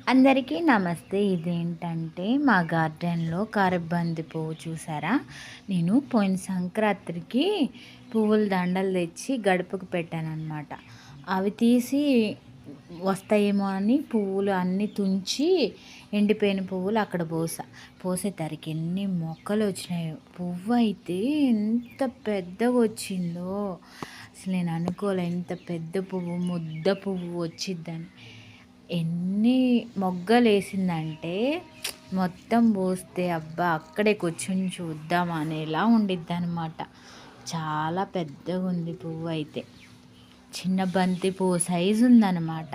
అందరికీ నమస్తే. ఇదేంటంటే మా గార్డెన్‌లో కరబంది పువ్వు చూసారా? నేను పోయిన సంక్రాంతికి పువ్వుల దండలు తెచ్చి గడపకు పెట్టాననమాట. అవి తీసి వస్తాయేమో అని పువ్వులు అన్నీ తుంచి ఎండిపోయిన పువ్వులు అక్కడ పోసేసరికి ఎన్ని మొక్కలొచ్చినాయో. పువ్వయితే ఎంత పెద్దగొచ్చిందో అసలు నేను అనుకోలే. ఇంత పెద్ద పువ్వు, ముద్ద పువ్వు వచ్చిద్దని. ఎన్ని మొగ్గలేసిందంటే మొత్తం పూస్తే అబ్బా! అక్కడే కూర్చొని చూద్దాం అనేలా ఉండిద్దనమాట. చాలా పెద్దగుంది పువ్వయితే. చిన్న బంతి పువ్వు సైజుందనమాట.